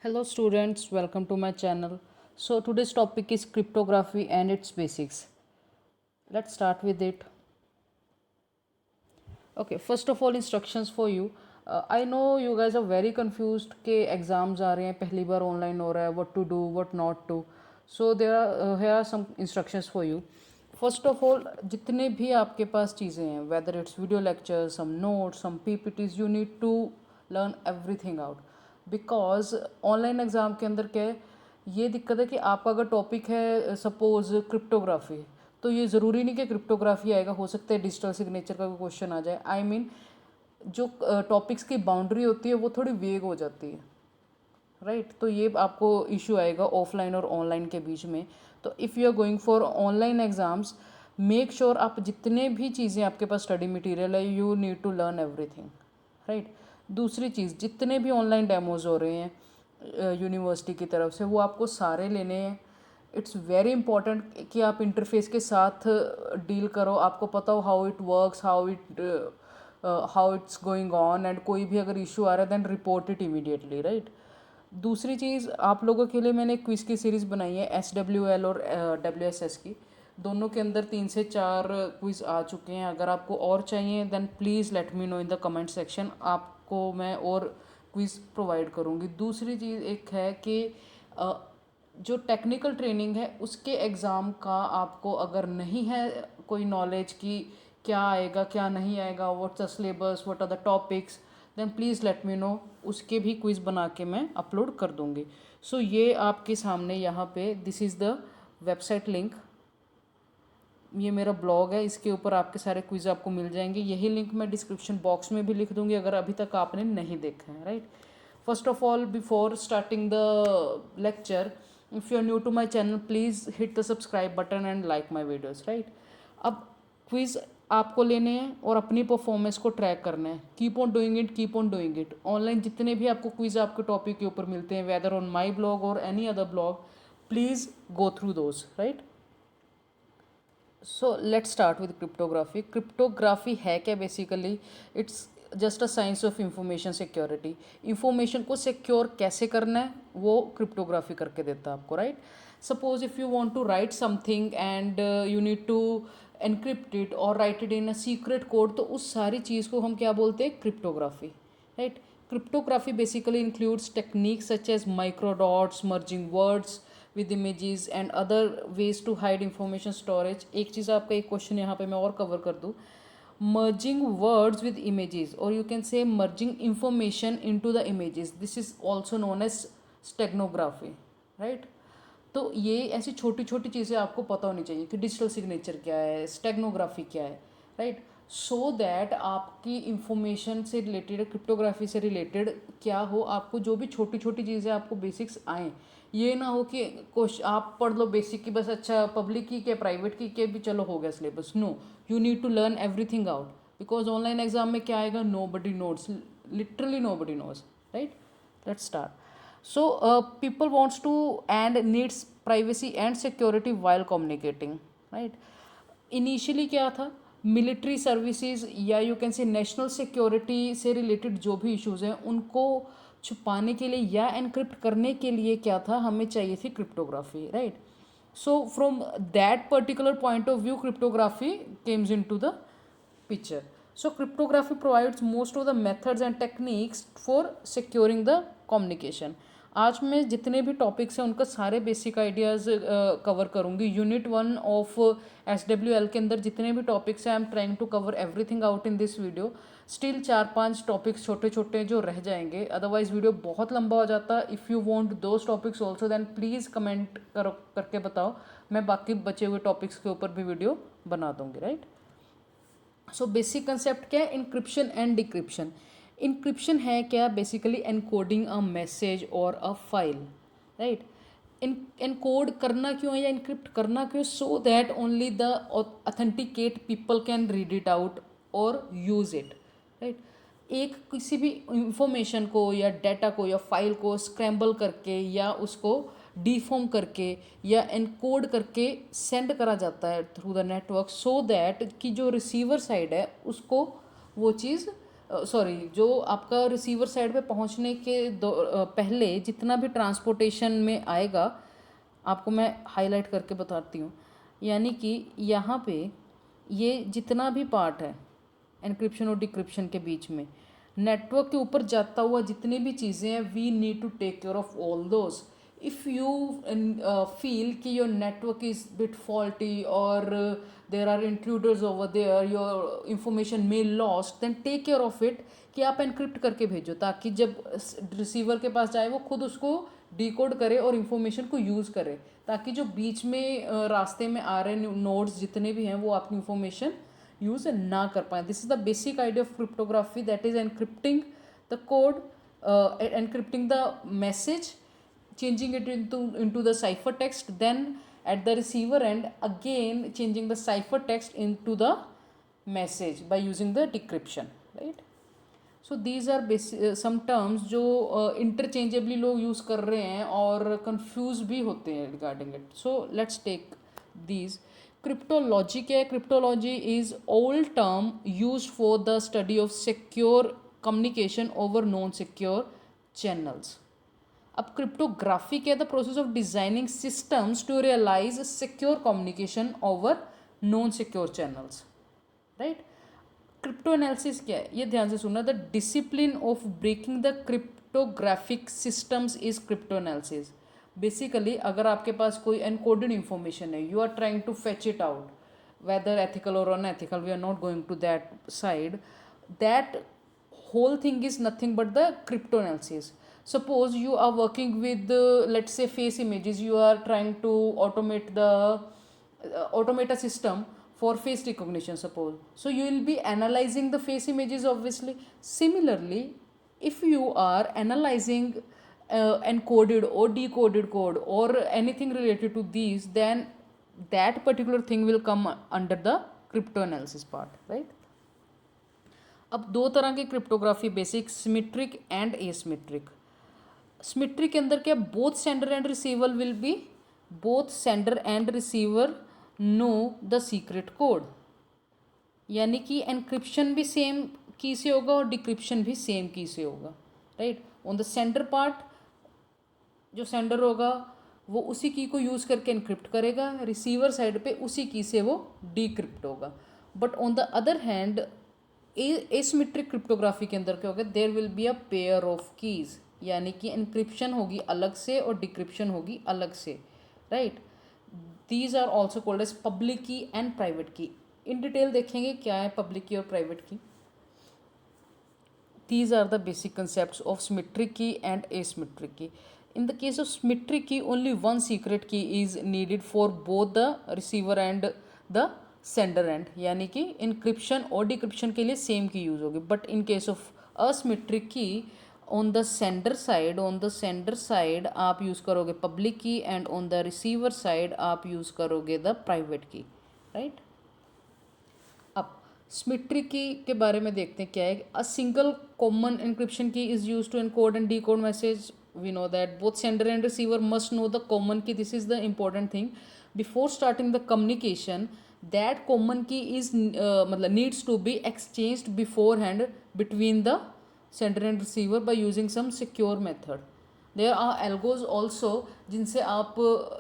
Hello students, welcome to my channel. So today's topic is cryptography and its basics. Let's start with it. Okay, first of all instructions for you. I know you guys are very confused कि exams आ रहे हैं, पहली बार online हो रहा है, what to do, what not to. So here are some instructions for you. First of all जितने भी आपके पास चीज़ें हैं, whether it's video lecture, some notes, some PPTs, you need to learn everything out. Because online exam के अंदर क्या है, ये दिक्कत है कि आपका अगर टॉपिक है सपोज क्रिप्टोग्राफी, तो ये ज़रूरी नहीं कि क्रिप्टोग्राफी आएगा, हो सकता है डिजिटल सिग्नेचर का कोई क्वेश्चन आ जाए. आई मीन जो टॉपिक्स की बाउंड्री होती है वो थोड़ी वेग हो जाती है, राइट. तो ये आपको इशू आएगा ऑफलाइन और ऑनलाइन के बीच में. तो if you are going for online exams, make sure आप जितने भी चीज़ें आपके पास स्टडी मटेरियल है, you need to learn everything, right. दूसरी चीज़, जितने भी ऑनलाइन डेमोज हो रहे हैं यूनिवर्सिटी की तरफ से, वो आपको सारे लेने हैं. इट्स वेरी इंपॉर्टेंट कि आप इंटरफेस के साथ डील करो, आपको पता हो how it works, how it's going on, and कोई भी अगर इशू आ रहा है then report it immediately, right. दूसरी चीज़, आप लोगों के लिए मैंने क्विज़ की सीरीज़ बनाई है, SWL और WSS की. दोनों के अंदर 3 से 4 क्विज़ आ चुके हैं. अगर आपको और चाहिए then please let me know in the comment section, आपको मैं और क्विज़ प्रोवाइड करूँगी. दूसरी चीज़ एक है कि जो टेक्निकल ट्रेनिंग है उसके एग्ज़ाम का आपको अगर नहीं है कोई नॉलेज कि क्या आएगा क्या नहीं आएगा, what's the syllabus, what are the topics, then please let me know. उसके भी क्विज़ बना के मैं अपलोड कर दूँगी. सो ये आपके सामने यहाँ पे this is the website link. ये मेरा ब्लॉग है, इसके ऊपर आपके सारे क्विज़ आपको मिल जाएंगे. यही लिंक मैं डिस्क्रिप्शन बॉक्स में भी लिख दूँगी अगर अभी तक आपने नहीं देखा है, right. First of all before starting the lecture, if you are new to my channel please hit the subscribe button and like my videos, right. अब क्विज़ आपको लेने हैं और अपनी परफॉर्मेंस को ट्रैक करना है. Keep on doing it, keep on doing it. Online जितने भी आपको क्विज़ आपके टॉपिक के ऊपर मिलते हैं, वेदर ऑन माई ब्लॉग और any other blog, please go through those, right. So let's start with cryptography. Cryptography है क्या basically? It's just a science of information security. Information को सिक्योर कैसे करना है वो क्रिप्टोग्राफी करके देता है आपको, right. Suppose if you want to write something and you need to encrypt it और write it in a secret code, तो उस सारी चीज़ को हम क्या बोलते हैं? Cryptography, right. Cryptography basically includes techniques such as microdots, merging words with images and other ways to hide information storage. एक चीज़ आपका एक क्वेश्चन यहाँ पे मैं और कवर कर दूँ. मर्जिंग वर्ड्स विद इमेजेस, और you can say merging information into the images, this is also known as steganography, right. तो ये ऐसी छोटी छोटी चीज़ें आपको पता होनी चाहिए कि डिजिटल सिग्नेचर क्या है, स्टेग्नोग्राफी क्या है, राइट. सो दैट आपकी इंफॉर्मेशन से रिलेटेड, क्रिप्टोग्राफी से रिलेटेड क्या हो, आपको जो भी छोटी छोटी चीज़ें आपको बेसिक्स आएँ. ये ना हो कि कुछ आप पढ़ लो बेसिक की बस, अच्छा पब्लिक की क्या प्राइवेट की क्या भी चलो हो गया syllabus. No, you need to learn everything out. Because online exam में क्या आएगा? Nobody knows, literally nobody knows, right. Let's start. So people wants to and needs privacy and security while communicating, right. Initially क्या था? Military services या you can से national security से related जो भी इश्यूज हैं उनको छुपाने के लिए या एनक्रिप्ट करने के लिए क्या था? हमें चाहिए थी cryptography, right. So from that particular point of view cryptography comes into the picture. So cryptography provides most of the methods and techniques for securing the communication. आज मैं जितने भी टॉपिक्स हैं उनका सारे बेसिक आइडियाज़ कवर करूँगी. Unit 1 of SWL के अंदर जितने भी टॉपिक्स हैं I am trying to cover everything out in this video. Still 4-5 topics छोटे छोटे जो रह जाएंगे, अदरवाइज वीडियो बहुत लंबा हो जाता. If you want those topics also then please comment करो, करके बताओ, मैं बाकी बचे हुए टॉपिक्स के ऊपर भी वीडियो बना दूँगी, राइट. सो बेसिक कंसेप्ट क्या है? Encryption and decryption. इंक्रिप्शन है क्या? बेसिकली एनकोडिंग अ मैसेज और अ फाइल, राइट. एनकोड करना क्यों है या इनक्रिप्ट करना क्यों? So that only the authenticate people can read it out और यूज़ इट, राइट. एक किसी भी इंफॉर्मेशन को या डाटा को या फाइल को स्क्रैम्बल करके या उसको डीफॉर्म करके या एनकोड करके सेंड करा जाता है through the network, so that कि जो रिसीवर साइड है उसको वो चीज़ सॉरी, जो आपका रिसीवर साइड पे पहुंचने के पहले जितना भी ट्रांसपोर्टेशन में आएगा, आपको मैं हाईलाइट करके बताती हूँ। यानी कि यहाँ पे ये जितना भी पार्ट है एनक्रिप्शन और डिक्रिप्शन के बीच में, नेटवर्क के ऊपर जाता हुआ जितनी भी चीज़ें हैं, we need to take care of all those. If you feel कि your network is bit faulty और there are intruders over there, your information may lost, then take care of it कि आप एनक्रिप्ट करके भेजो, ताकि जब receiver के पास जाए वो खुद उसको डिकोड करे और इन्फॉर्मेशन को यूज़ करे, ताकि जो बीच में रास्ते में आ रहे नोड्स जितने भी हैं वो आपकी इंफॉर्मेशन यूज़ ना कर पाए। This is the basic idea of cryptography, that is एनक्रिप्टिंग the code, एनक्रिप्टिंग the message, changing it into the ciphertext, then at the receiver end again changing the ciphertext into the message by using the decryption, right? So these are some terms जो interchangeably लोग use कर रहे हैं और confuse भी होते हैं regarding it. So let's take these. Cryptology क्या है? Cryptology is old term used for the study of secure communication over non-secure channels. अब क्रिप्टोग्राफी क्या है? The process of designing systems to realize secure communication over non secure channels, right? Crypto analysis क्या है? ये ध्यान से सुनना। The discipline of breaking the cryptographic systems is crypto analysis. Basically अगर आपके पास कोई एनकोडेड इंफॉर्मेशन है, you are trying to fetch it out, whether ethical or unethical, we are not going to that side. That whole thing is nothing but the crypto analysis. Suppose you are working with let's say face images, you are trying to automate a system for face recognition, suppose. So you will be analyzing the face images, obviously. Similarly, if you are analyzing encoded or decoded code or anything related to these, then that particular thing will come under the crypto analysis part, right? अब दो तरह की cryptography basic, symmetric and asymmetric. Symmetric के अंदर क्या, both sender and receiver will be, both sender and receiver know the secret code, यानी कि encryption भी सेम की से होगा और डिक्रिप्शन भी सेम की से होगा, right? On the sender part जो सेंडर होगा वो उसी की को यूज़ करके एनक्रिप्ट करेगा, रिसीवर साइड पे उसी की से वो डिक्रिप्ट होगा। But on the other hand asymmetric cryptography के अंदर क्या होगा, there will be a pair of keys, यानी कि एनक्रिप्शन होगी अलग से और डिक्रिप्शन होगी अलग से, right? These are also called as public key and private key. In detail देखेंगे क्या है पब्लिक की और प्राइवेट की। These are the basic concepts of symmetric key and asymmetric key. In the case of symmetric key, only one secret key is needed for both the receiver and the sender end, यानी कि encryption और decryption के लिए same key use होगी. But in case of asymmetric key, on the sender side आप use करोगे public key and on the receiver side आप use करोगे the private key, right? अब सिमेट्रिक की के बारे में देखते हैं क्या है। A single common encryption key is use to encode and decode message. We know that both sender and receiver must know the common key, this is the important thing before starting the communication. That common key is मतलब needs to be exchanged beforehand between the sender and receiver by using some secure method. There are algos also जिनसे आप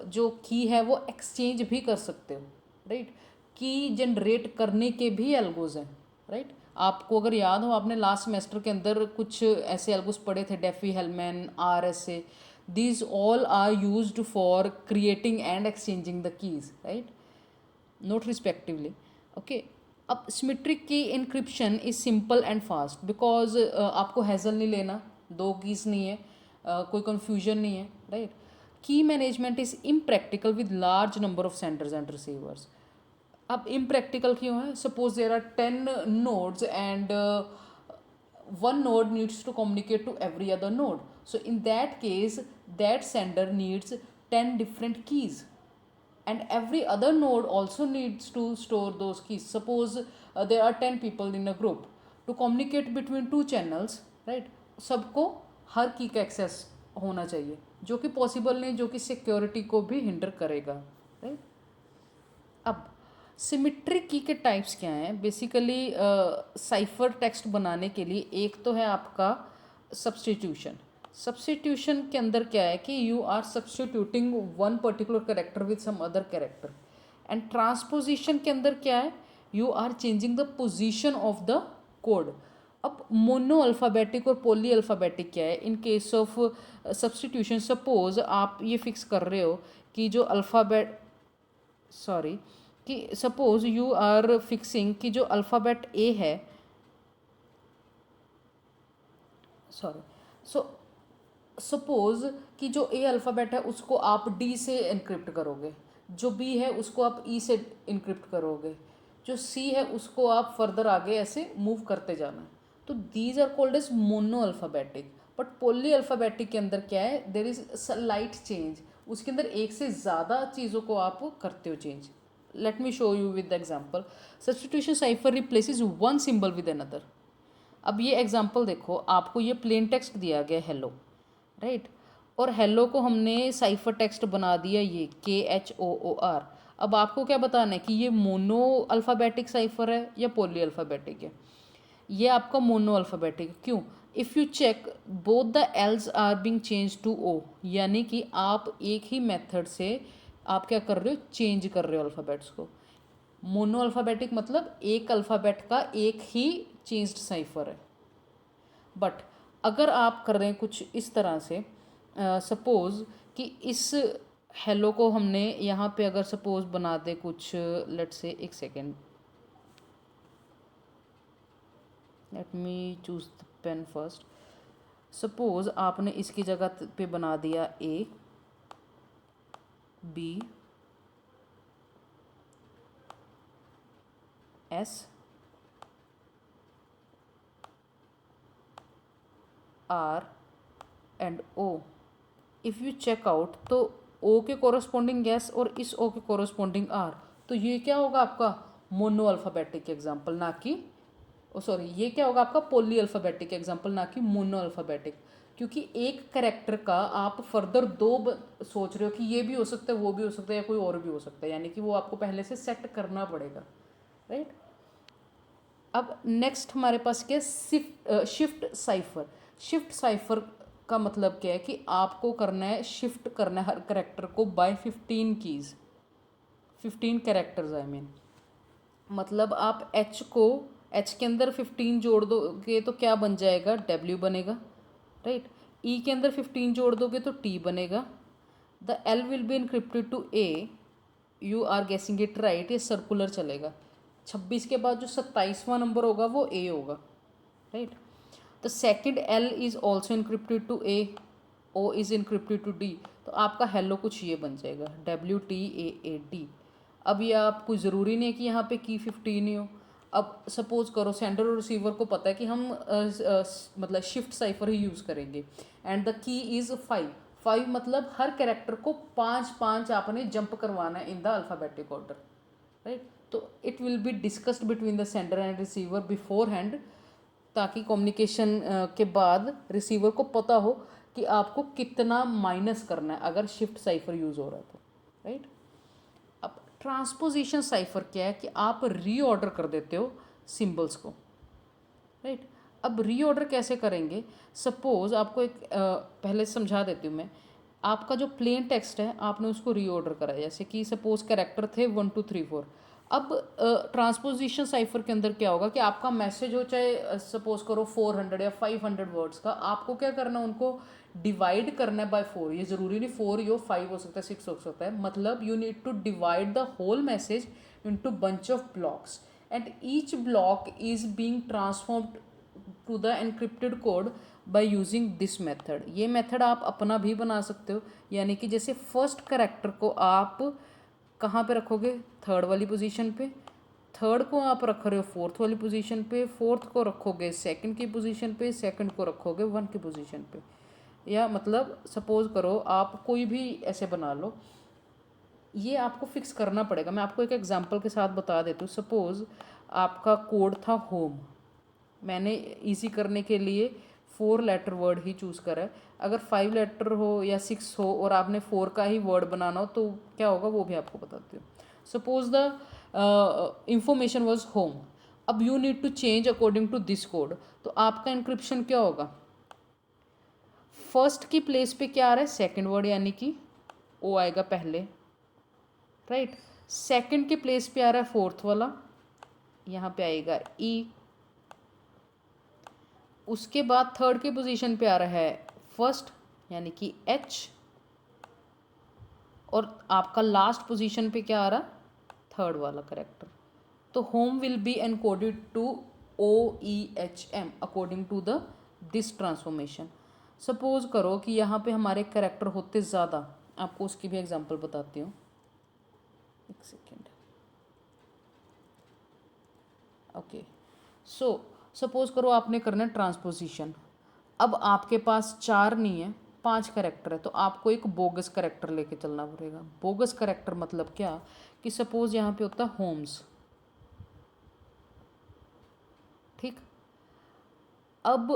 जो की है वो exchange भी कर सकते हो, राइट? की जनरेट करने के भी एल्गोज हैं, राइट? आपको अगर याद हो, आपने लास्ट सेमेस्टर के अंदर कुछ ऐसे एल्गोज पढ़े थे, Diffie Hellman, RSA, these all are used for creating and exchanging the keys, right? Note respectively, okay. अब symmetric key encryption is simple and fast because आपको हैजल नहीं लेना, दो कीज नहीं है, कोई कन्फ्यूजन नहीं है, right? Key management is impractical with large number of senders and receivers. अब इम्प्रैक्टिकल क्यों है? Suppose there are 10 nodes and one node needs to communicate to every other node. So in that case, that sender needs 10 different keys and every other node also needs to store those keys. Suppose there are 10 people in a group to communicate between two channels, right? सबको हर की का access होना चाहिए, जो कि possible नहीं, जो कि सिक्योरिटी को भी हिंडर करेगा, राइट? अब सिमेट्री की के टाइप्स क्या हैं बेसिकली? साइफर टेक्स्ट बनाने के लिए एक तो है आपका सब्स्टिट्यूशन। सब्स्टिट्यूशन के अंदर क्या है कि you are substituting one particular character with some other character. And transposition के अंदर क्या है? You are changing the position of the code. अब मोनो अल्फ़ाबेटिक और पॉली अल्फ़ाबेटिक क्या है? In case of substitution, suppose आप ये फिक्स कर रहे हो कि जो अल्फ़ाबेट सॉरी कि सपोज यू आर फिक्सिंग कि जो अल्फ़ाबेट ए है, सॉरी, सो सपोज कि जो ए अल्फ़ाबेट है उसको आप डी से इनक्रिप्ट करोगे, जो बी है उसको आप ई से इनक्रिप्ट करोगे, जो सी है उसको आप फर्दर आगे ऐसे मूव करते जाना है। तो these are called as monoalphabetic. But polyalphabetic के अंदर क्या है? देर इज़ स्लाइट चेंज, उसके अंदर एक से ज़्यादा चीज़ों को आप करते हो change. Let me show you with the example. Substitution cipher replaces one symbol with another. अब ये एग्जाम्पल देखो, आपको ये प्लेन टेक्स्ट दिया गया हेलो, राइट, और हेलो को हमने साइफर टेक्स्ट बना दिया ये KHOOR। अब आपको क्या बताना है कि ये मोनो अल्फ़ाबेटिक साइफर है या पॉली अल्फ़ाबेटिक है? ये आपका मोनो अल्फ़ाबेटिक है। क्यों? If you check both the L's are being change to O, यानी कि आप एक ही मेथड से आप क्या कर रहे हो? चेंज कर रहे हो अल्फ़ाबेट्स को। मोनो अल्फ़ाबेटिक मतलब एक अल्फ़ाबेट का एक ही चेंज्ड साइफर है। बट अगर आप कर रहे हैं कुछ इस तरह से, सपोज़ कि इस हेलो को हमने यहाँ पे अगर सपोज़ बना दे कुछ, लेट्स से, एक second, let me choose the pen first. Suppose आपने इसकी जगह पे बना दिया A, B, S, R and O। If you check out तो O के कोरस्पॉन्डिंग एस और इस O के कोरस्पॉन्डिंग R, तो ये क्या होगा आपका? मोनो अल्फ़ाबेटिक एग्जाम्पल, ना कि सॉरी, ये क्या होगा आपका? पॉली अल्फ़ाबेटिक एग्जाम्पल, ना कि मोनो अल्फ़ाबेटिक। क्योंकि एक करेक्टर का आप फर्दर सोच रहे हो कि ये भी हो सकता है, वो भी हो सकता है, या कोई और भी हो सकता है, यानी कि वो आपको पहले से सेट करना पड़ेगा, राइट। अब नेक्स्ट हमारे पास क्या है? Shift cipher. शिफ्ट साइफर का मतलब क्या है कि आपको करना है, शिफ्ट करना है हर करेक्टर को by 15 keys, 15 characters I mean. मतलब आप एच के अंदर 15 जोड़ दोगे तो क्या बन जाएगा? W बनेगा, राइट। ई के अंदर 15 जोड़ दोगे तो T बनेगा। The L will be encrypted to A, you are guessing it right, ये सर्कुलर चलेगा। 26 के बाद जो 27वां नंबर होगा वो A होगा, right. The second L is also encrypted to A, O is encrypted to D। तो आपका हेलो कुछ ये बन जाएगा, WTAAD। अब ये आपको ज़रूरी नहीं है कि यहाँ पे की 15 ही हो। अब सपोज करो सेंडर और रिसीवर को पता है कि हम मतलब शिफ्ट साइफर ही यूज़ करेंगे, एंड द की इज़ 5 मतलब हर कैरेक्टर को 5 आपने जंप करवाना है in the alphabetic order, right. तो it will be discussed between the sender and receiver beforehand, ताकि कम्युनिकेशन के बाद रिसीवर को पता हो कि आपको कितना माइनस करना है अगर शिफ्ट साइफर यूज़ हो रहा है तो, राइट। अब ट्रांसपोजिशन साइफर क्या है कि आप रीऑर्डर कर देते हो सिंबल्स को, राइट। अब रीऑर्डर कैसे करेंगे? सपोज आपको एक पहले समझा देती हूँ मैं। आपका जो प्लेन टेक्स्ट है आपने उसको रीऑर्डर करा है, जैसे कि सपोज कैरेक्टर थे 1 2 3 4। अब ट्रांसपोजिशन साइफर के अंदर क्या होगा कि आपका मैसेज हो चाहे सपोज करो 400 या 500 वर्ड्स का, आपको क्या करना है? उनको डिवाइड करना है बाय 4। ये ज़रूरी नहीं 4 ही हो, 5 हो सकता है, 6 हो सकता है। मतलब you need to divide the whole message into bunch of blocks, and each block is being transformed to the encrypted code by using this method. ये मेथड आप अपना भी बना सकते हो, यानी कि जैसे फर्स्ट करेक्टर को आप कहाँ पे रखोगे? थर्ड वाली पोजीशन पे, थर्ड को आप रख रहे हो फोर्थ वाली पोजीशन पे, फोर्थ को रखोगे सेकंड की पोजीशन पे, सेकंड को रखोगे 1 की पोजीशन पे। या मतलब सपोज करो आप कोई भी ऐसे बना लो, ये आपको फिक्स करना पड़ेगा। मैं आपको एक एग्जांपल के साथ बता देती हूँ। सपोज़ आपका कोड था होम, मैंने इजी करने के लिए 4 लेटर वर्ड ही चूज़ करा है। अगर 5 लेटर हो या 6 हो और आपने 4 का ही वर्ड बनाना हो तो क्या होगा वो भी आपको बताती हूँ। Suppose the information was home. अब you need to change according to this code. तो आपका इंक्रिप्शन क्या होगा, फर्स्ट की प्लेस पे क्या आ रहा है, सेकंड वर्ड यानी कि ओ आएगा पहले, राइट. सेकंड के प्लेस पे आ रहा है फोर्थ वाला, यहाँ पे आएगा ई. उसके बाद थर्ड के पोजीशन पे आ रहा है फर्स्ट यानी कि एच. और आपका लास्ट पोजीशन पे क्या आ रहा, थर्ड वाला करेक्टर. तो home will be encoded to OEHM according to the this transformation. Suppose करो कि यहाँ पे हमारे करेक्टर होते ज़्यादा, आपको उसकी भी एग्जांपल बताती हूँ, एक सेकेंड. ओके, सो सपोज करो आपने करना है ट्रांसपोजिशन. अब आपके पास 4 नहीं है, 5 करेक्टर है, तो आपको एक बोगस करेक्टर लेके चलना पड़ेगा. बोगस करेक्टर मतलब क्या, कि सपोज यहाँ पे होता है होम्स, ठीक. अब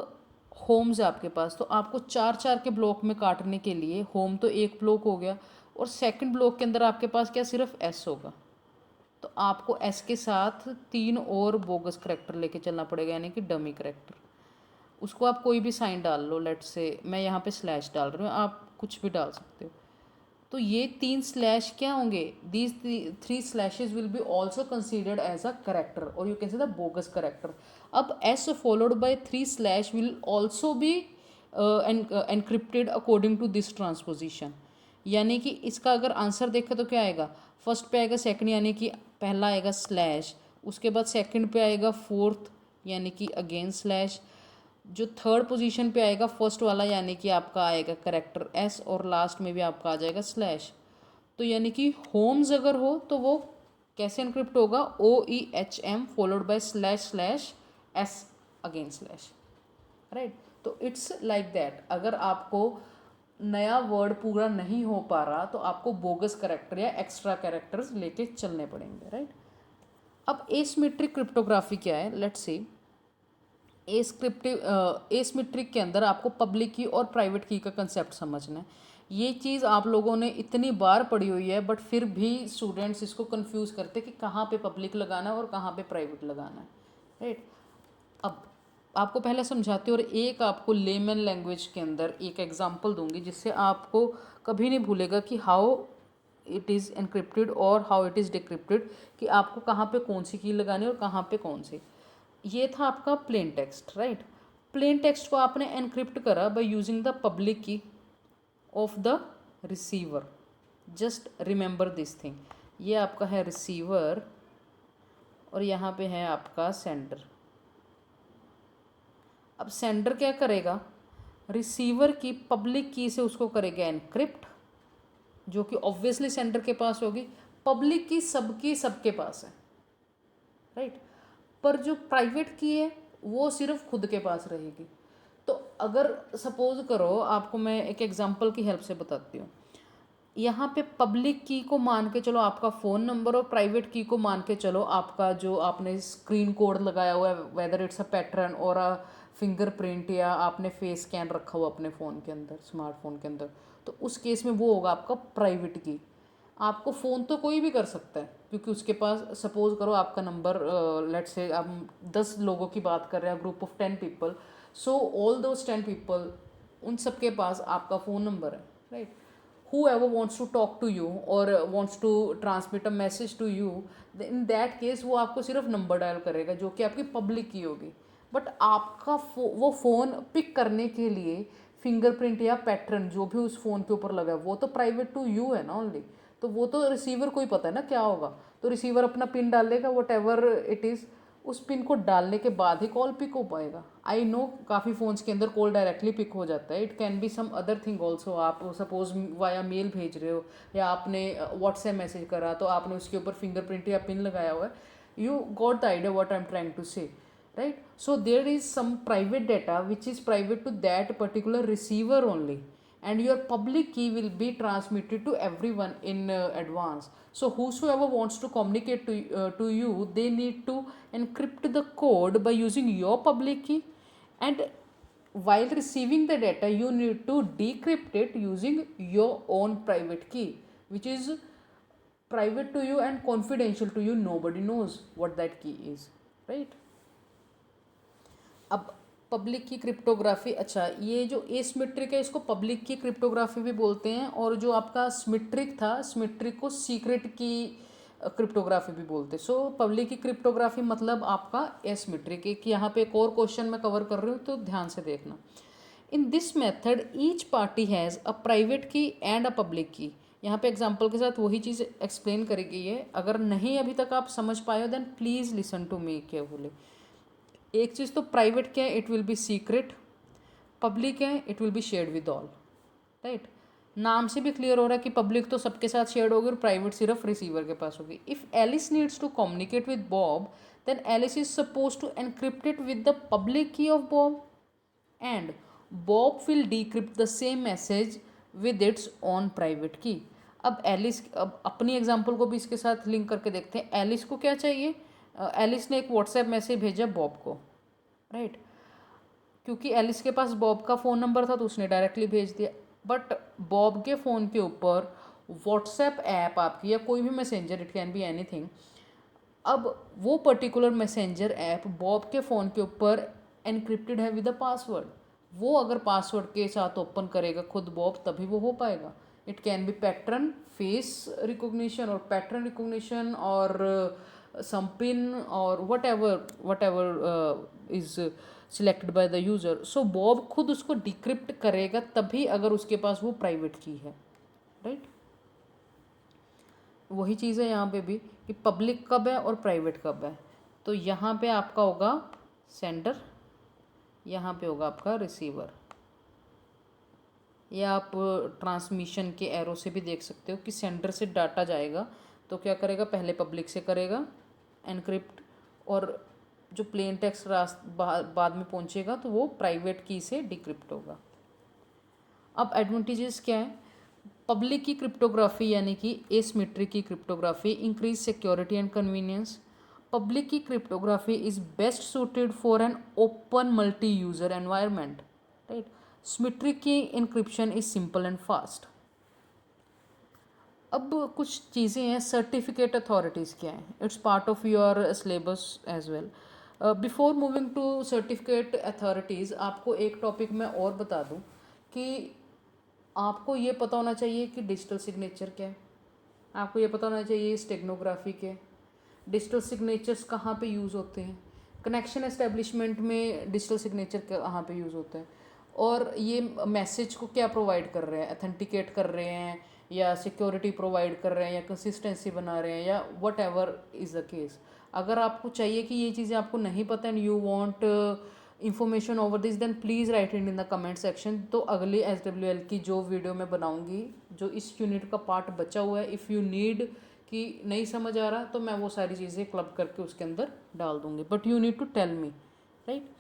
होम्स है आपके पास, तो आपको 4-4 के ब्लॉक में काटने के लिए होम तो एक ब्लॉक हो गया, और सेकंड ब्लॉक के अंदर आपके पास क्या सिर्फ एस होगा. तो आपको एस के साथ 3 और बोगस करेक्टर लेके चलना पड़ेगा, यानी कि डमी करेक्टर. उसको आप कोई भी साइन डाल लो, लेट से मैं यहाँ पे स्लैश डाल रही हूँ, आप कुछ भी डाल सकते हो. तो ये 3 स्लैश क्या होंगे, these 3 slashes will be also considered as a character, और you can say the bogus character. अब S followed by 3 slash will also be encrypted according to this transposition. यानी कि इसका अगर आंसर देखें तो क्या आएगा, फर्स्ट पे आएगा सेकंड यानी कि पहला आएगा स्लैश, उसके बाद सेकंड पे आएगा फोर्थ यानी कि अगेन स्लैश, जो थर्ड पोजीशन पे आएगा फर्स्ट वाला यानी कि आपका आएगा करेक्टर एस, और लास्ट में भी आपका आ जाएगा स्लैश. तो यानी कि होम्स अगर हो तो वो कैसे एनक्रिप्ट होगा, OEHM followed by slash slash S again slash, right. तो इट्स लाइक दैट. अगर आपको नया वर्ड पूरा नहीं हो पा रहा तो आपको बोगस करेक्टर या एक्स्ट्रा कैरेक्टर्स लेके चलने पड़ेंगे, राइट. अब एसिमेट्रिक क्रिप्टोग्राफी क्या है, लेट्स सी. एसिमेट्रिक के अंदर आपको पब्लिक की और प्राइवेट की का कंसेप्ट समझना है. ये चीज़ आप लोगों ने इतनी बार पढ़ी हुई है, बट फिर भी स्टूडेंट्स इसको कंफ्यूज करते हैं कि कहाँ पे पब्लिक लगाना है और कहाँ पे प्राइवेट लगाना है, राइट. अब आपको पहले समझाती हूँ, और एक आपको लेमन लैंग्वेज के अंदर एक एग्जांपल दूंगी जिससे आपको कभी नहीं भूलेगा कि हाउ इट इज़ एनक्रिप्टेड और हाउ इट इज़ डिक्रिप्टेड, कि आपको कहाँ पे कौन सी की लगानी है और कहाँ पे कौन सी. ये था आपका plain text, right. Plain text को आपने एनक्रिप्ट करा by using the public key of the receiver. Just remember this thing, ये आपका है रिसीवर और यहाँ पे है आपका सेंडर. अब सेंडर क्या करेगा, रिसीवर की पब्लिक की से उसको करेगा एनक्रिप्ट, जो कि ऑब्वियसली सेंडर के पास होगी. पब्लिक की सबके पास है, राइट. पर जो प्राइवेट की है वो सिर्फ खुद के पास रहेगी. तो अगर सपोज करो, आपको मैं एक एग्जांपल की हेल्प से बताती हूँ. यहाँ पे पब्लिक की को मान के चलो आपका फ़ोन नंबर, और प्राइवेट की को मान के चलो आपका जो आपने स्क्रीन कोड लगाया हुआ है, वेदर इट्स अ पैटर्न और अ फिंगरप्रिंट, या आपने फेस स्कैन रखा हुआ अपने फ़ोन के अंदर, स्मार्टफोन के अंदर, तो उस केस में वो होगा आपका प्राइवेट की. आपको फ़ोन तो कोई भी कर सकता है, क्योंकि उसके पास सपोज करो आपका नंबर, लेट्स से हम 10 लोगों की बात कर रहे हैं, group of 10 people, so all those 10 people, उन सबके पास आपका फ़ोन नंबर है, right. whoever wants to talk to you or wants to transmit a message to you, in that case वो आपको सिर्फ नंबर डायल करेगा जो कि आपकी पब्लिक की होगी. बट आपका वो फ़ोन पिक करने के लिए फिंगरप्रिंट या पैटर्न जो भी उस फ़ोन के ऊपर लगा है वो तो प्राइवेट टू यू है ना ओनली. तो वो तो रिसीवर को ही पता है ना क्या होगा, तो रिसीवर अपना पिन डालेगा, वट एवर इट इज़, उस पिन को डालने के बाद ही कॉल पिक हो पाएगा. आई नो काफ़ी फ़ोन्स के अंदर कॉल डायरेक्टली पिक हो जाता है. It can be some other thing also. आप सपोज वाया मेल भेज रहे हो या आपने व्हाट्सएप मैसेज करा तो आपने उसके ऊपर फिंगरप्रिंट या पिन लगाया हुआ है. You got the idea what I am trying to say, right. So there is some private data which is private to that particular receiver only, and your public key will be transmitted to everyone in advance. So whosoever wants to communicate to you, they need to encrypt the code by using your public key, and while receiving the data you need to decrypt it using your own private key, which is private to you and confidential to you, nobody knows what that key is, right? अब public key cryptography, अच्छा ये जो asymmetric है इसको public key cryptography भी बोलते हैं, और जो आपका सिमेट्रिक था, सिमेट्रिक को सीक्रेट की क्रिप्टोग्राफी भी बोलते हैं। सो पब्लिक की क्रिप्टोग्राफी मतलब आपका एसिमेट्रिक। एक यहाँ पे एक और क्वेश्चन मैं कवर कर रही हूँ तो ध्यान से देखना। In this method each party has a private की एंड अ पब्लिक की। यहाँ पे एग्जांपल के साथ वही चीज़ एक्सप्लेन करी गई है। अगर नहीं अभी तक आप समझ पाए हो then please listen to me carefully. एक चीज़ तो प्राइवेट क्या है, it will be secret. Public है, it will be shared with all, right. नाम से भी क्लियर हो रहा है कि पब्लिक तो सबके साथ शेयर्ड होगी और प्राइवेट सिर्फ रिसीवर के पास होगी। If Alice needs to communicate with Bob then Alice is suppose to encrypt it with the public key of Bob and Bob will decrypt the same message with its own private key. अब Alice, अब अपनी example को भी इसके साथ link करके देखते हैं। एलिस को क्या चाहिए, एलिस ने एक व्हाट्सएप मैसेज भेजा बॉब को, राइट। क्योंकि एलिस के पास बॉब का फ़ोन नंबर था तो उसने डायरेक्टली भेज दिया। बट बॉब के फ़ोन के ऊपर व्हाट्सएप ऐप आपकी या कोई भी messenger, it can be anything, अब वो पर्टिकुलर मैसेंजर ऐप बॉब के फ़ोन के ऊपर एनक्रिप्टेड है विद अ पासवर्ड। वो अगर पासवर्ड के साथ ओपन करेगा खुद बॉब तभी वो हो पाएगा। It can B pattern face recognition और पैटर्न रिकॉग्निशन और some pin or whatever is selected by the user. So Bob खुद उसको डिक्रिप्ट करेगा तभी अगर उसके पास वो प्राइवेट की है, राइट। वही चीज़ है यहाँ पे भी कि पब्लिक कब है और प्राइवेट कब है। तो यहाँ पे आपका होगा सेंडर, यहाँ पे होगा आपका रिसीवर। या आप ट्रांसमिशन के एरो से भी देख सकते हो कि सेंडर से डाटा जाएगा तो क्या करेगा, पहले पब्लिक से करेगा एनक्रिप्ट, और जो प्लेन टेक्स्ट बाद में पहुंचेगा तो वो प्राइवेट की से डिक्रिप्ट होगा। अब एडवांटेजेस क्या है, पब्लिक की क्रिप्टोग्राफी यानी कि asymmetric key cryptography increase security and convenience. Public key cryptography is best suited for an open multi user environment, right. Symmetric key encryption is simple and fast. अब कुछ चीज़ें हैं, certificate authorities क्या है, it's part of your syllabus as well. Before moving to certificate authorities आपको एक topic मैं और बता दूं कि आपको ये पता होना चाहिए कि डिजिटल सिग्नेचर क्या है, आपको ये पता होना चाहिए स्टेगनोग्राफी क्या है, डिजिटल सिग्नेचर्स कहाँ पे यूज़ होते हैं, कनेक्शन एस्टेब्लिशमेंट में डिजिटल सिग्नेचर कहाँ पे यूज़ होता है, और ये मैसेज को क्या प्रोवाइड कर रहे हैं, अथेंटिकेट कर रहे हैं या सिक्योरिटी प्रोवाइड कर रहे हैं या कंसिस्टेंसी बना रहे हैं या whatever is the case. अगर आपको चाहिए कि ये चीज़ें आपको नहीं पता and you want information over this then please write it in the comment section. तो अगली SWL की जो वीडियो मैं बनाऊंगी, जो इस यूनिट का पार्ट बचा हुआ है, इफ़ यू नीड कि नहीं समझ आ रहा तो मैं वो सारी चीज़ें क्लब करके उसके अंदर डाल दूंगी, but you need to tell me, right.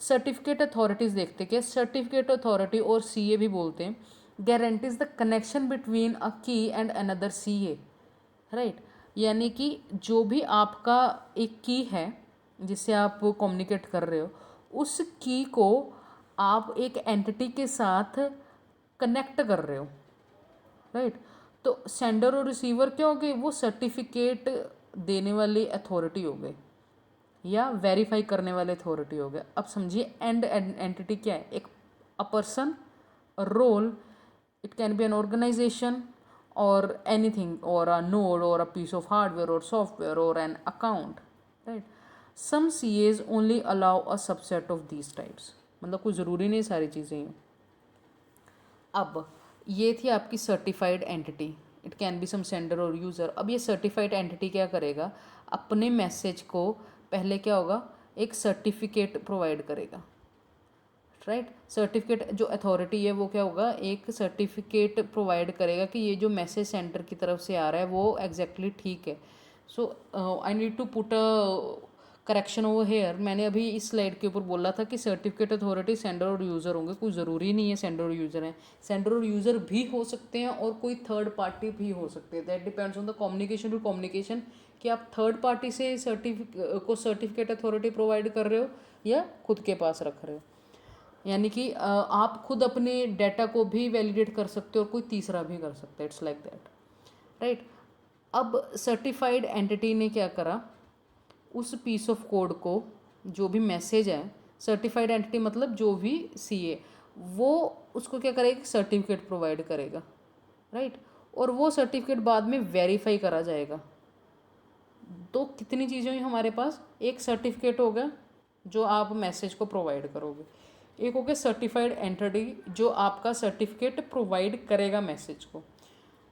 Certificate authorities देखते क्या, सर्टिफिकेट अथॉरिटी और CA भी बोलते हैं, guarantees the connection between a key and another CA, right. यानी कि जो भी आपका एक की है जिससे आप कम्युनिकेट कर रहे हो, उस की को आप एक एंटिटी के साथ कनेक्ट कर रहे हो, राइट। तो सेंडर और रिसीवर क्या हो गए, वो सर्टिफिकेट देने वाली अथॉरिटी हो गए या वेरीफाई करने वाले अथॉरिटी हो गए। अब समझिए एंड एंटिटी क्या है, एक a person, a role, it can be an organization or anything or a node or a piece of hardware or software or an account, right. Some CAs only allow a subset of these types, मतलब कोई ज़रूरी नहीं सारी चीज़ें हैं। अब ये थी आपकी certified entity, it can be some sender और यूज़र। अब ये सर्टिफाइड एंटिटी क्या करेगा, अपने मैसेज को पहले क्या होगा, एक सर्टिफिकेट प्रोवाइड करेगा, राइट। सर्टिफिकेट जो अथॉरिटी है वो क्या होगा, एक सर्टिफिकेट प्रोवाइड करेगा कि ये जो मैसेज सेंटर की तरफ से आ रहा है वो एग्जैक्टली ठीक है। So I need to put a correction over here. मैंने अभी इस स्लाइड के ऊपर बोला था कि सर्टिफिकेट अथॉरिटी सेंडर और यूज़र होंगे, कोई ज़रूरी नहीं है सेंडर और यूज़र हैं, सेंडर और यूज़र भी हो सकते हैं और कोई थर्ड पार्टी भी हो सकते हैं। That depends on the communication to communication कि आप थर्ड पार्टी से सर्टिफिकेट अथॉरिटी प्रोवाइड कर रहे हो या खुद के पास रख रहे हो। यानी कि आप खुद अपने डाटा को भी वैलिडेट कर सकते हो और कोई तीसरा भी कर सकता है, इट्स लाइक दैट, राइट। अब सर्टिफाइड एंटिटी ने क्या करा, उस पीस ऑफ कोड को, जो भी मैसेज है, सर्टिफाइड एंटिटी मतलब जो भी सीए, वो उसको क्या करेगा, सर्टिफिकेट प्रोवाइड करेगा, राइट। और वो सर्टिफिकेट बाद में वेरीफाई करा जाएगा। तो कितनी चीज़ें हुई हमारे पास, एक सर्टिफिकेट हो गया जो आप मैसेज को प्रोवाइड करोगे, एक हो गया सर्टिफाइड एंटिटी जो आपका सर्टिफिकेट प्रोवाइड करेगा मैसेज को,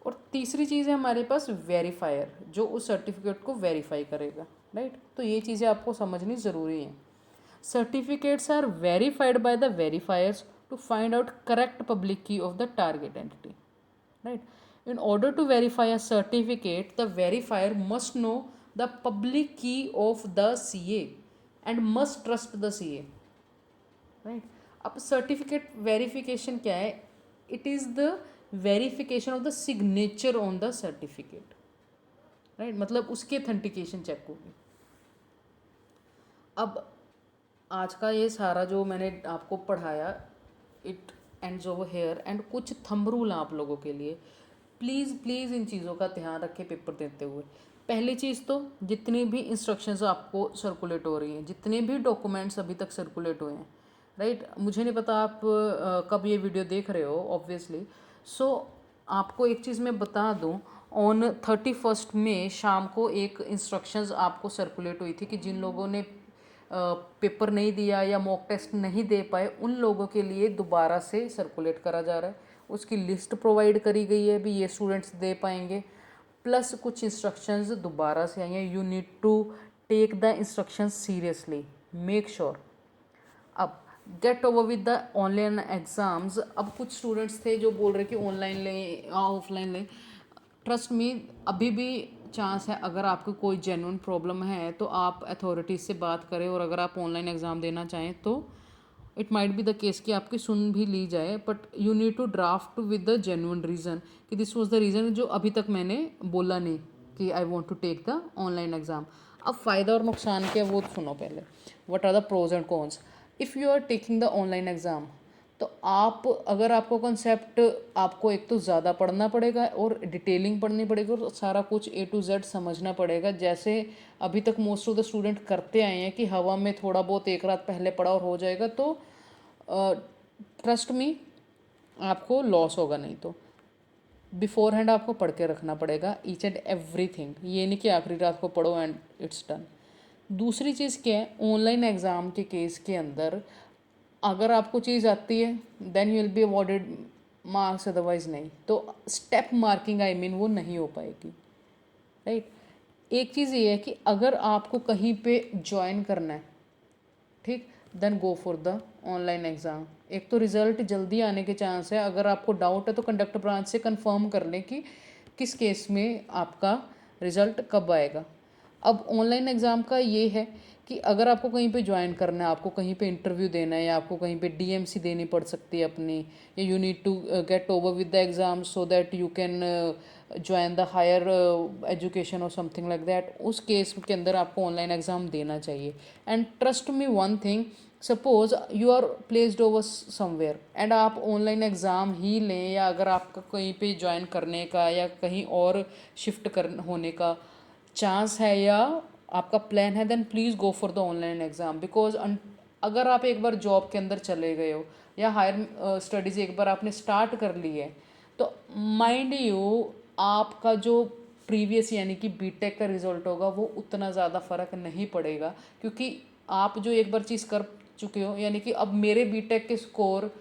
और तीसरी चीज़ है हमारे पास वेरीफायर जो उस सर्टिफिकेट को वेरीफाई करेगा, राइट। तो ये चीज़ें आपको समझनी ज़रूरी हैं। Certificates are verified by the verifiers to find out correct public key of the target entity, right. In order to verify a certificate, the verifier must know the public key of the CA and must trust the CA, right. अब certificate verification क्या है, it is the verification of the signature on the certificate, right, मतलब उसकी authentication check होगी। अब आज का ये सारा जो मैंने आपको पढ़ाया, it ends over here, and कुछ थंब रूल आप लोगों के लिए, प्लीज़ प्लीज़ इन चीज़ों का ध्यान रखें पेपर देते हुए। पहली चीज़ तो जितनी भी इंस्ट्रक्शंस आपको सर्कुलेट हो रही हैं, जितने भी डॉक्यूमेंट्स अभी तक सर्कुलेट हुए हैं, राइट, मुझे नहीं पता आप कब ये वीडियो देख रहे हो ऑब्वियसली। सो आपको एक चीज़ मैं बता दूं, ऑन 31 मई शाम को एक इंस्ट्रक्शंस आपको सर्कुलेट हुई थी कि जिन लोगों ने पेपर नहीं दिया या मॉक टेस्ट नहीं दे पाए, उन लोगों के लिए दोबारा से सर्कुलेट करा जा रहा है। उसकी लिस्ट प्रोवाइड करी गई है, भी ये स्टूडेंट्स दे पाएंगे, प्लस कुछ इंस्ट्रक्शंस दोबारा से आई हैं। You need to take the instructions seriously, make sure. अब get over with the online exams. अब कुछ स्टूडेंट्स थे जो बोल रहे कि ऑनलाइन लें या ऑफलाइन लें। ट्रस्ट मी, अभी भी चांस है, अगर आपको कोई जेन्युइन प्रॉब्लम है तो आप अथॉरिटीज़ से बात करें, और अगर आप ऑनलाइन एग्ज़ाम देना चाहें तो it might be the case कि आपकी सुन भी ली जाए, but you need to draft with the genuine reason कि दिस वाज द रीज़न जो अभी तक मैंने बोला नहीं कि I want to take the online exam. अब फ़ायदा और नुकसान क्या वो सुनो पहले। What are the pros and cons if you are taking the online exam. तो आप, अगर आपको कंसेप्ट, आपको एक तो ज़्यादा पढ़ना पड़ेगा और डिटेलिंग पढ़नी पड़ेगी और सारा कुछ A to Z समझना पड़ेगा, जैसे अभी तक मोस्ट ऑफ द स्टूडेंट करते आए हैं कि हवा में थोड़ा बहुत एक रात पहले पढ़ा और हो जाएगा। तो ट्रस्ट मी, आपको लॉस होगा। नहीं तो बिफोर हैंड आपको पढ़ के रखना पड़ेगा ईच एंड एवरीथिंग, ये नहीं कि आखिरी रात को पढ़ो एंड इट्स डन। दूसरी चीज़ क्या है, ऑनलाइन एग्ज़ाम के केस के अंदर अगर आपको चीज़ आती है then you will be awarded marks, otherwise नहीं। तो स्टेप मार्किंग आई मीन वो नहीं हो पाएगी, राइट। एक चीज़ ये है कि अगर आपको कहीं पे ज्वाइन करना है, ठीक, then go for the online exam. एक तो रिज़ल्ट जल्दी आने के चांस है, अगर आपको डाउट है तो कंडक्टर ब्रांच से कंफर्म कर लें कि किस केस में आपका रिज़ल्ट कब आएगा। अब ऑनलाइन एग्ज़ाम का ये है कि अगर आपको कहीं पे ज्वाइन करना है, आपको कहीं पे इंटरव्यू देना है, या आपको कहीं पे डीएमसी देनी पड़ सकती है अपनी, या you need to get over with the exam so that you can join the higher education और समथिंग लाइक दैट, उस केस के अंदर आपको ऑनलाइन एग्ज़ाम देना चाहिए। And trust me one thing, suppose you are placed over somewhere and आप online exam ही लें, या अगर आपका कहीं पे ज्वाइन करने का या कहीं और शिफ्ट कर होने का चांस है या आपका प्लान है, then please go for the online exam. Because अगर आप एक बार जॉब के अंदर चले गए हो या हायर स्टडीज़ एक बार आपने स्टार्ट कर ली है, तो माइंड यू आपका जो प्रीवियस यानी कि बीटेक का रिजल्ट होगा वो उतना ज़्यादा फ़र्क नहीं पड़ेगा, क्योंकि आप जो एक बार चीज़ कर चुके हो, यानी कि अब मेरे बीटेक के स्कोर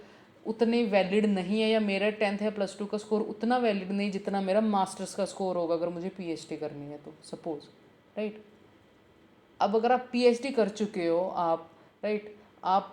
उतने वैलिड नहीं है, या मेरा 10th या +2 का स्कोर उतना वैलिड नहीं जितना मेरा मास्टर्स का स्कोर होगा अगर मुझे पीएचडी करनी है तो, सपोज, राइट। अब अगर आप पीएचडी कर चुके हो आप, राइट, आप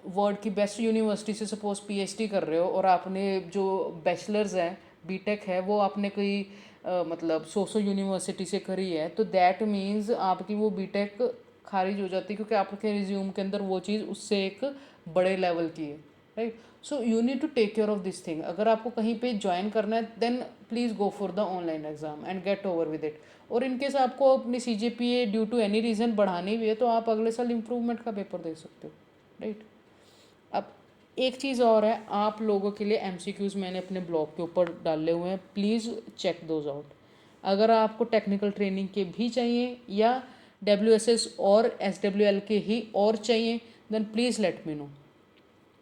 वर्ल्ड की बेस्ट यूनिवर्सिटी से सपोज पीएचडी कर रहे हो, और आपने जो बैचलर्स है, बीटेक है, वो आपने कोई मतलब 100 यूनिवर्सिटी से करी है, तो दैट मीन्स आपकी वो बीटेक खारिज हो जाती है, क्योंकि आपके रिज्यूम के अंदर वो चीज़ उससे एक बड़े लेवल की है, right. So you need to take care of this thing. अगर आपको कहीं पे ज्वाइन करना है then please go for the online exam and get over with it. और इनकेस आपको अपनी CGPA due to any reason बढ़ानी भी है तो आप अगले साल इम्प्रूवमेंट का पेपर दे सकते हो, राइट। अब एक चीज़ और है, आप लोगों के लिए MCQs मैंने अपने ब्लॉग के ऊपर डाले हुए हैं, प्लीज़ चेक दोज आउट, अगर आपको टेक्निकल ट्रेनिंग के भी चाहिए या WSS और SWL के ही और चाहिए, then please let me know.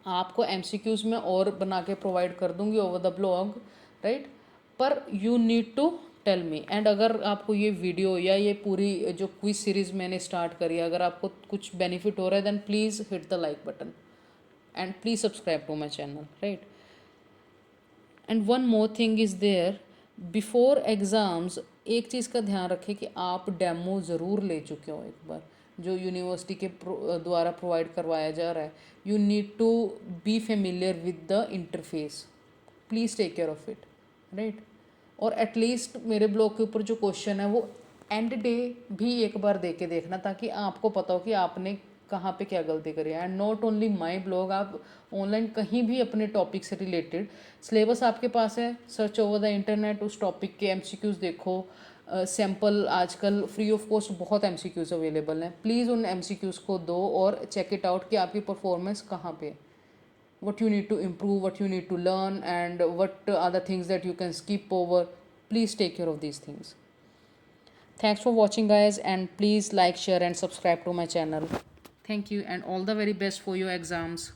आपको MCQs में और बना के प्रोवाइड कर दूंगी ओवर द ब्लॉग, राइट, पर you need to tell me. And अगर आपको ये वीडियो या ये पूरी जो क्विज सीरीज़ मैंने स्टार्ट करी है, अगर आपको कुछ बेनिफिट हो रहा है, then please hit the like button and please subscribe to my channel, right. And one more thing is there, before exams एक चीज़ का ध्यान रखें कि आप डेमो ज़रूर ले चुके हो एक बार, जो यूनिवर्सिटी के द्वारा प्रोवाइड करवाया जा रहा है। You need to be familiar with the interface, please take care of it, right. और एटलीस्ट मेरे ब्लॉग के ऊपर जो क्वेश्चन है वो एंड डे भी एक बार दे के देखना, ताकि आपको पता हो कि आपने कहाँ पे क्या गलती करी है। And not only my blog, आप ऑनलाइन कहीं भी अपने टॉपिक से रिलेटेड सिलेबस आपके पास है, सर्च ओवर द इंटरनेट, उस टॉपिक के MCQs देखो। सैम्पल आजकल फ्री ऑफ कॉस्ट बहुत MCQs अवेलेबल हैं, प्लीज़ उन MCQs को दो और चेक इट आउट कि आपकी परफॉर्मेंस कहाँ पे है, what you need to improve, what you need to learn, and what are the things that you can skip over. Please take care of these things. Thanks for watching, guys, and please like, share, and subscribe to my channel. Thank you, and all the very best for your exams.